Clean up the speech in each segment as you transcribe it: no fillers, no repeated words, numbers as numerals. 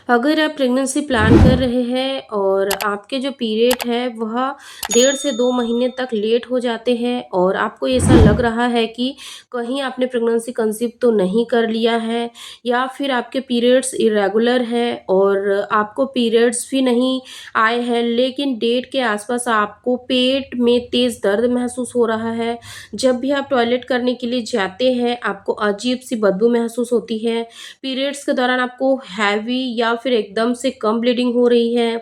अगर आप pregnancy plan कर रहे हैं और आपके जो पीरियड है वह 1.5 से 2 महीने तक लेट हो जाते हैं और आपको ऐसा लग रहा है कि कहीं आपने प्रेगनेंसी कंसीव तो नहीं कर लिया है या फिर आपके पीरियड्स इरेगुलर है और आपको पीरियड्स भी नहीं आए हैं लेकिन डेट के आसपास आपको पेट में तेज़ दर्द महसूस हो रहा है। जब भी आप टॉयलेट करने के लिए जाते हैं आपको अजीब सी बदबू महसूस होती है। पीरियड्स के दौरान आपको हैवी या फिर एकदम से कम ब्लीडिंग हो रही है।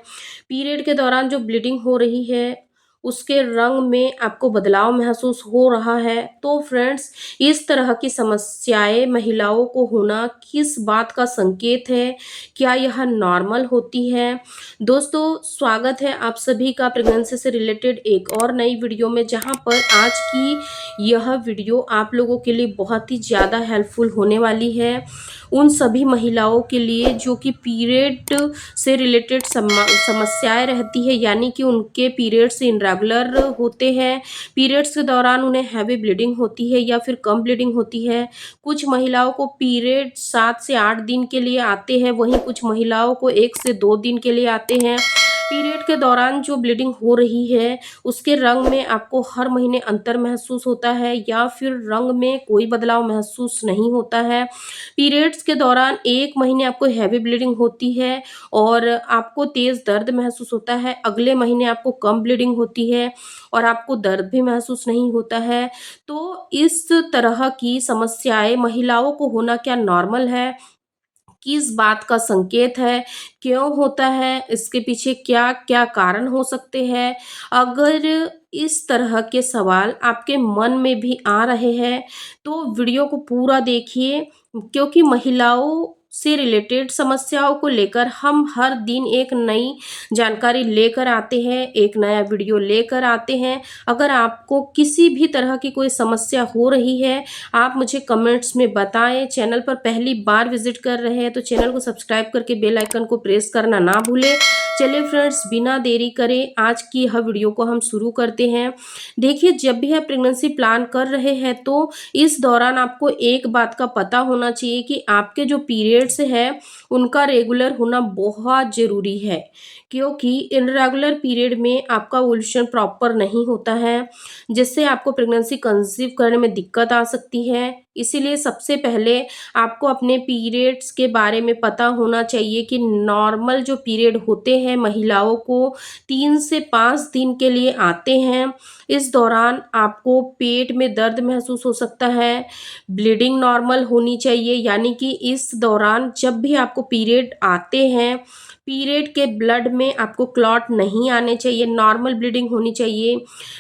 पीरियड के दौरान जो ब्लीडिंग हो रही है, उसके रंग में आपको बदलाव महसूस हो रहा है। तो फ्रेंड्स, इस तरह की समस्याएँ महिलाओं को होना किस बात का संकेत है? क्या यह नॉर्मल होती है? दोस्तों, स्वागत है आप सभी का प्रेगनेंसी से रिलेटेड एक और नई वीडियो में, जहाँ पर आज की यह वीडियो आप लोगों के लिए बहुत ही ज़्यादा हेल्पफुल होने वाली है। उन सभी महिलाओं के लिए जो कि पीरियड से रिलेटेड समस्याएँ रहती है, यानी कि उनके पीरियड्स इर्रेगुलर होते हैं, पीरियड्स के दौरान उन्हें हैवी ब्लीडिंग होती है या फिर कम ब्लीडिंग होती है। कुछ महिलाओं को पीरियड 7 से 8 दिन के लिए आते हैं, वहीं कुछ महिलाओं को 1 से 2 दिन के लिए आते हैं। पीरियड के दौरान जो ब्लीडिंग हो रही है, उसके रंग में आपको हर महीने अंतर महसूस होता है या फिर रंग में कोई बदलाव महसूस नहीं होता है। पीरियड्स के दौरान 1 महीने आपको हेवी ब्लीडिंग होती है और आपको तेज़ दर्द महसूस होता है। अगले महीने आपको कम ब्लीडिंग होती है और आपको दर्द भी महसूस नहीं होता है। तो इस तरह की समस्याएँ महिलाओं को होना क्या नॉर्मल है? किस बात का संकेत है? क्यों होता है? इसके पीछे क्या-क्या कारण हो सकते हैं? अगर इस तरह के सवाल आपके मन में भी आ रहे हैं, तो वीडियो को पूरा देखिए, क्योंकि महिलाओं से रिलेटेड समस्याओं को लेकर हम हर दिन एक नई जानकारी लेकर आते हैं, एक नया वीडियो लेकर आते हैं। अगर आपको किसी भी तरह की कोई समस्या हो रही है, आप मुझे कमेंट्स में बताएँ। चैनल पर पहली बार विज़िट कर रहे हैं तो चैनल को सब्सक्राइब करके बेल आइकन को प्रेस करना ना भूलें। चलिए फ्रेंड्स, बिना देरी करे आज की यह वीडियो को हम शुरू करते हैं। देखिए, जब भी आप प्रेगनेंसी प्लान कर रहे हैं तो इस दौरान आपको एक बात का पता होना चाहिए कि आपके जो पीरियड्स हैं, उनका रेगुलर होना बहुत ज़रूरी है। क्योंकि इर्रेगुलर पीरियड में आपका ओव्यूलेशन प्रॉपर नहीं होता है, जिससे आपको प्रेगनेंसी कंसीव करने में दिक्कत आ सकती है। इसीलिए सबसे पहले आपको अपने पीरियड्स के बारे में पता होना चाहिए कि नॉर्मल जो पीरियड होते हैं महिलाओं को 3 से 5 दिन के लिए आते हैं। इस दौरान आपको पेट में दर्द महसूस हो सकता है, ब्लीडिंग नॉर्मल होनी चाहिए, यानी कि इस दौरान जब भी आपको पीरियड आते हैं, पीरियड के ब्लड में आपको क्लॉट नहीं आने चाहिए, नॉर्मल ब्लीडिंग होनी चाहिए।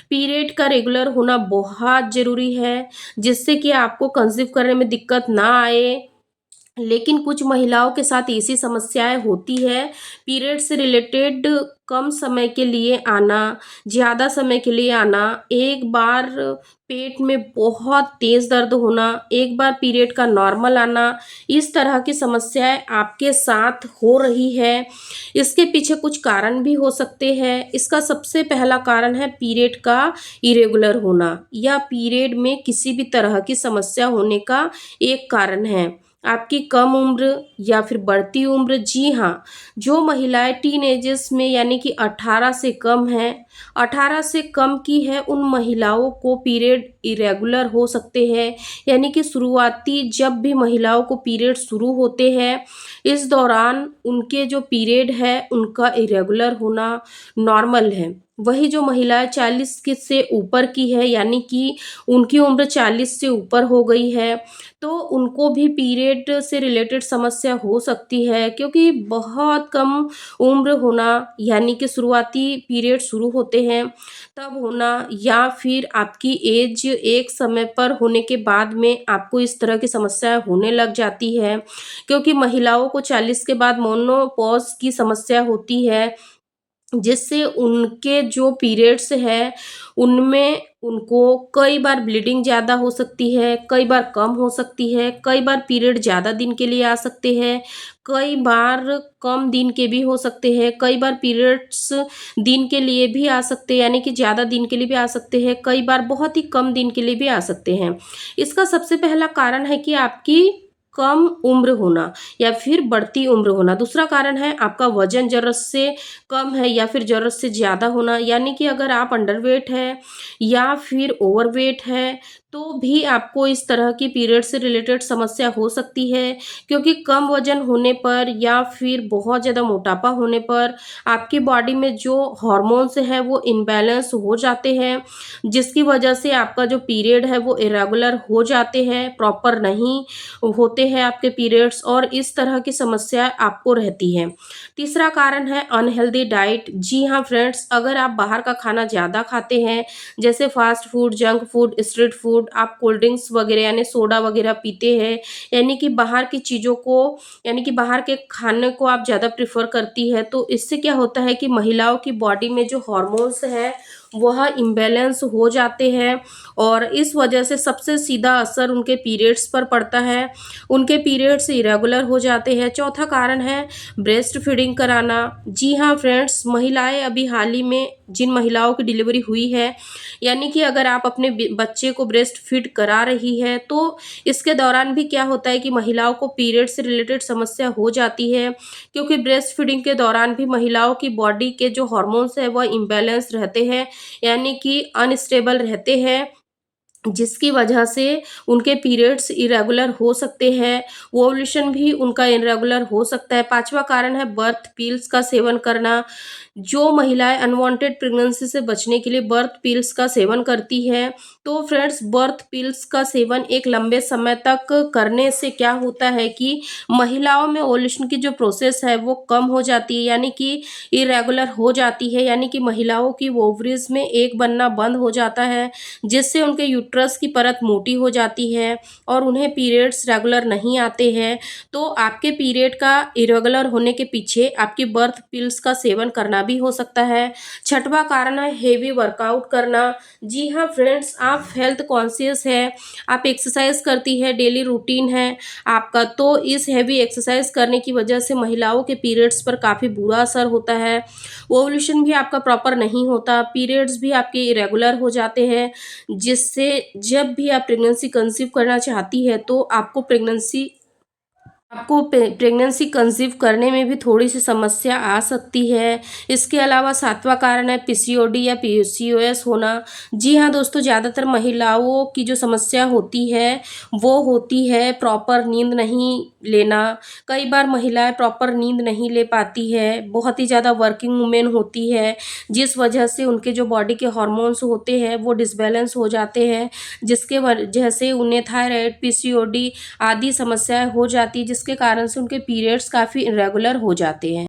पीरियड का रेगुलर होना बहुत ज़रूरी है, जिससे कि आपको कंसीव करने में दिक्कत ना आए। लेकिन कुछ महिलाओं के साथ ऐसी समस्याएँ होती है, पीरियड से रिलेटेड कम समय के लिए आना, ज़्यादा समय के लिए आना, एक बार पेट में बहुत तेज़ दर्द होना, एक बार पीरियड का नॉर्मल आना, इस तरह की समस्याएँ आपके साथ हो रही है। इसके पीछे कुछ कारण भी हो सकते हैं। इसका सबसे पहला कारण है पीरियड का इरेगुलर होना या पीरियड में किसी भी तरह की समस्या होने का एक कारण है। आपकी कम उम्र या फिर बढ़ती उम्र, जी हाँ, जो महिलाएँ टीनेजर्स में यानी कि 18 से कम हैं, 18 से कम की है, उन महिलाओं को पीरियड इरेगुलर हो सकते हैं। यानी कि शुरुआती जब भी महिलाओं को पीरियड शुरू होते हैं, इस दौरान उनके जो पीरियड है, उनका इरेगुलर होना नॉर्मल है। वही जो महिलाएँ 40 के से ऊपर की है, यानी कि उनकी उम्र 40 से ऊपर हो गई है, तो उनको भी पीरियड से रिलेटेड समस्या हो सकती है, क्योंकि बहुत कम उम्र होना, यानी कि शुरुआती पीरियड शुरू होते हैं तब होना, या फिर आपकी एज एक समय पर होने के बाद में आपको इस तरह की समस्या होने लग जाती है। क्योंकि महिलाओं को 40 के बाद मेनोपॉज़ की समस्या होती है, जिससे उनके जो पीरियड्स हैं, उनमें उनको कई बार ब्लीडिंग ज़्यादा हो सकती है, कई बार कम हो सकती है, कई बार पीरियड ज़्यादा दिन के लिए आ सकते हैं, कई बार कम दिन के भी हो सकते हैं, कई बार पीरियड्स दिन के लिए भी आ सकते हैं, यानी कि ज़्यादा दिन के लिए भी आ सकते हैं, कई बार बहुत ही कम दिन के लिए भी आ सकते हैं। इसका सबसे पहला कारण है कि आपकी कम उम्र होना या फिर बढ़ती उम्र होना। दूसरा कारण है आपका वज़न ज़रूरत से कम है या फिर ज़रूरत से ज़्यादा होना, यानी कि अगर आप अंडरवेट है या फिर ओवरवेट है, तो भी आपको इस तरह की पीरियड से रिलेटेड समस्या हो सकती है। क्योंकि कम वज़न होने पर या फिर बहुत ज़्यादा मोटापा होने पर आपकी बॉडी में जो हॉर्मोन्स है वो इम्बैलेंस हो जाते हैं, जिसकी वजह से आपका जो पीरियड है वो इरेगुलर हो जाते हैं, प्रॉपर नहीं होते हैं आपके पीरियड्स, और इस तरह की समस्या आपको रहती है। तीसरा कारण है अनहेल्दी डाइट। जी हाँ फ्रेंड्स, अगर आप बाहर का खाना ज़्यादा खाते हैं, जैसे fast food, junk food, street food, आप कोल्ड ड्रिंक्स वगैरह यानी सोडा वगैरह पीते हैं, यानी कि बाहर की चीज़ों को, यानी कि बाहर के खाने को आप ज़्यादा प्रेफ़र करती है, तो इससे क्या होता है कि महिलाओं की बॉडी में जो हॉर्मोन्स हैं वह इम्बैलेंस हो जाते हैं, और इस वजह से सबसे सीधा असर उनके पीरियड्स पर पड़ता है। उनके पीरियड्स इरेगुलर हो जाते हैं। चौथा कारण है ब्रेस्ट फीडिंग कराना। जी हाँ फ्रेंड्स, महिलाएँ अभी हाल ही में जिन महिलाओं की डिलीवरी हुई है, यानी कि अगर आप अपने बच्चे को ब्रेस्ट फीड करा रही है, तो इसके दौरान भी क्या होता है कि महिलाओं को पीरियड से रिलेटेड समस्या हो जाती है, क्योंकि ब्रेस्ट फीडिंग के दौरान भी महिलाओं की बॉडी के जो हार्मोन्स है वह इम्बैलेंस रहते हैं, यानी कि अनस्टेबल रहते हैं, जिसकी वजह से उनके पीरियड्स इरेगुलर हो सकते हैं, ओव्यूलेशन भी उनका इरेगुलर हो सकता है। पाँचवा कारण है बर्थ पिल्स का सेवन करना। जो महिलाएँ अनवांटेड प्रेगनेंसी से बचने के लिए बर्थ पिल्स का सेवन करती हैं, तो फ्रेंड्स बर्थ पिल्स का सेवन एक लंबे समय तक करने से क्या होता है कि महिलाओं में ओव्यूलेशन की जो प्रोसेस है वो कम हो जाती है, यानी कि इरेगुलर हो जाती है, यानी कि महिलाओं की ओवरीज़ में एग बनना बंद हो जाता है, जिससे उनके यूट्रस की परत मोटी हो जाती है और उन्हें पीरियड्स रेगुलर नहीं आते हैं। तो आपके पीरियड का इरेगुलर होने के पीछे आपकी बर्थ पिल्स का सेवन करना भी हो सकता है। छठवां कारण है हेवी वर्कआउट करना। जी हाँ फ्रेंड्स, आप हेल्थ कॉन्शियस है, आप एक्सरसाइज करती है, डेली रूटीन है आपका, तो इस हेवी एक्सरसाइज करने की वजह से महिलाओं के पीरियड्स पर काफ़ी बुरा असर होता है। ओव्यूलेशन भी आपका प्रॉपर नहीं होता, पीरियड्स भी आपके इरेगुलर हो जाते हैं, जिससे जब भी आप प्रेगनेंसी कंसीव करना चाहती है, तो आपको प्रेगनेंसी कंसीव करने में भी थोड़ी-सी समस्या आ सकती है। इसके अलावा सातवां कारण है पीसीओडी या पीसीओएस होना। जी हाँ दोस्तों, ज़्यादातर महिलाओं की जो समस्या होती है, वो होती है प्रॉपर नींद नहीं लेना। कई बार महिलाएँ प्रॉपर नींद नहीं ले पाती है, बहुत ही ज़्यादा वर्किंग वुमेन होती है, जिस वजह से उनके जो बॉडी के हार्मोन्स होते हैं, वो डिसबैलेंस हो जाते हैं, जिसके वजह से उन्हें थायराइड, पीसीओडी आदि समस्याएँ हो जाती हैं, जिसके कारण से उनके पीरियड्स काफ़ी इर्रेगुलर हो जाते हैं।